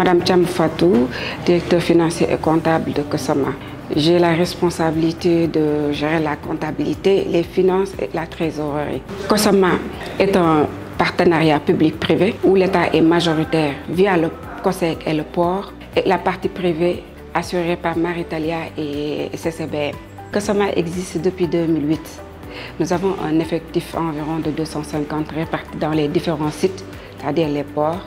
Madame Thiam Fatou, directeur financier et comptable de Kosama. J'ai la responsabilité de gérer la comptabilité, les finances et la trésorerie. Kosama est un partenariat public-privé où l'État est majoritaire via le COSEC et le port et la partie privée assurée par Maritalia et CCBM. Kosama existe depuis 2008. Nous avons un effectif environ de 250 répartis dans les différents sites, c'est-à-dire les ports,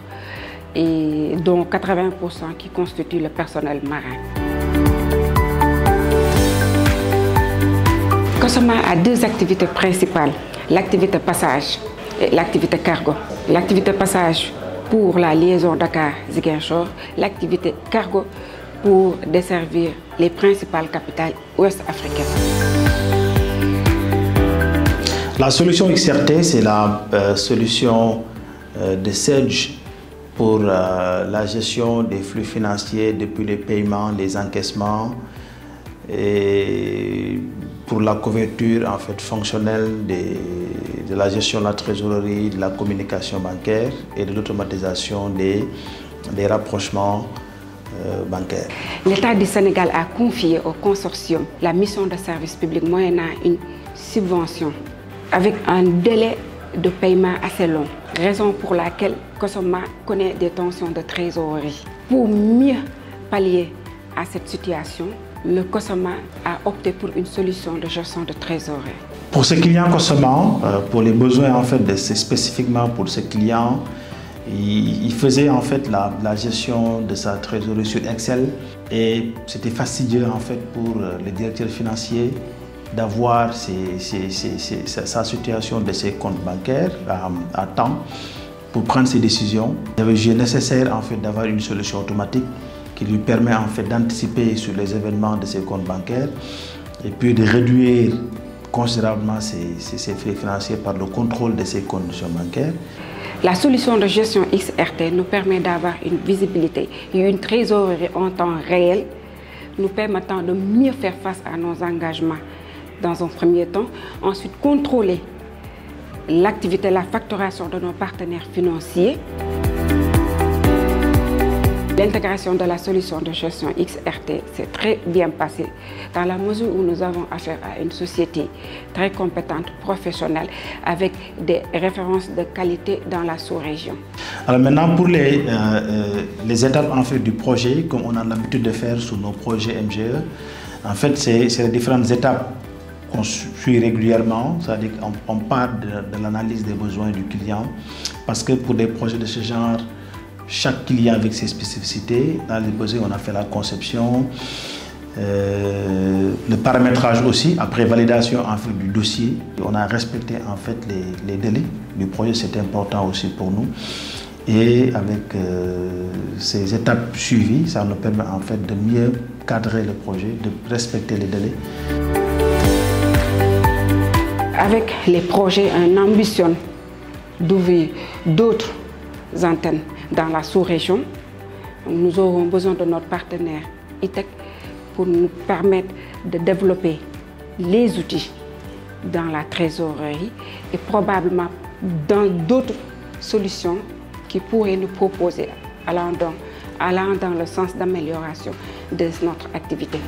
et dont 80% qui constituent le personnel marin. Kosama a deux activités principales, l'activité passage et l'activité cargo. L'activité passage pour la liaison Dakar-Ziguinchor, l'activité cargo pour desservir les principales capitales ouest-africaines. La solution XRT, c'est la solution de Sedge pour la gestion des flux financiers depuis les paiements, les encaissements et pour la couverture en fait, fonctionnelle de la gestion de la trésorerie, de la communication bancaire et de l'automatisation des rapprochements bancaires. L'État du Sénégal a confié au consortium la mission de service public moyennant une subvention avec un délai de paiement assez long, raison pour laquelle Kosama connaît des tensions de trésorerie. Pour mieux pallier à cette situation, le Kosama a opté pour une solution de gestion de trésorerie. Pour ce client Kosama, pour les besoins en fait, spécifiquement pour ce client, il faisait en fait la gestion de sa trésorerie sur Excel et c'était fastidieux en fait pour les directeurs financiers d'avoir sa situation de ses comptes bancaires à temps pour prendre ses décisions. Il avait jugé nécessaire en fait d'avoir une solution automatique qui lui permet en fait d'anticiper sur les événements de ses comptes bancaires et puis de réduire considérablement ses frais financiers par le contrôle de ses conditions bancaires. La solution de gestion XRT nous permet d'avoir une visibilité et une trésorerie en temps réel, nous permettant de mieux faire face à nos engagements dans un premier temps, ensuite contrôler l'activité, la facturation de nos partenaires financiers. L'intégration de la solution de gestion XRT s'est très bien passée dans la mesure où nous avons affaire à une société très compétente, professionnelle, avec des références de qualité dans la sous-région. Alors maintenant, pour les étapes en fait, du projet, comme on a l'habitude de faire sur nos projets MGE, en fait, c'est les différentes étapes qu'on suit régulièrement, c'est-à-dire qu'on part de l'analyse des besoins du client, parce que pour des projets de ce genre, chaque client avec ses spécificités. Dans les besoins, on a fait la conception, le paramétrage aussi, après validation en fait, du dossier. On a respecté en fait les délais du projet, c'est important aussi pour nous. Et avec ces étapes suivies, ça nous permet en fait de mieux cadrer le projet, de respecter les délais. Avec les projets, on ambitionne d'ouvrir d'autres antennes dans la sous-région. Nous aurons besoin de notre partenaire ITEC pour nous permettre de développer les outils dans la trésorerie et probablement dans d'autres solutions qui pourraient nous proposer allant dans le sens d'amélioration de notre activité.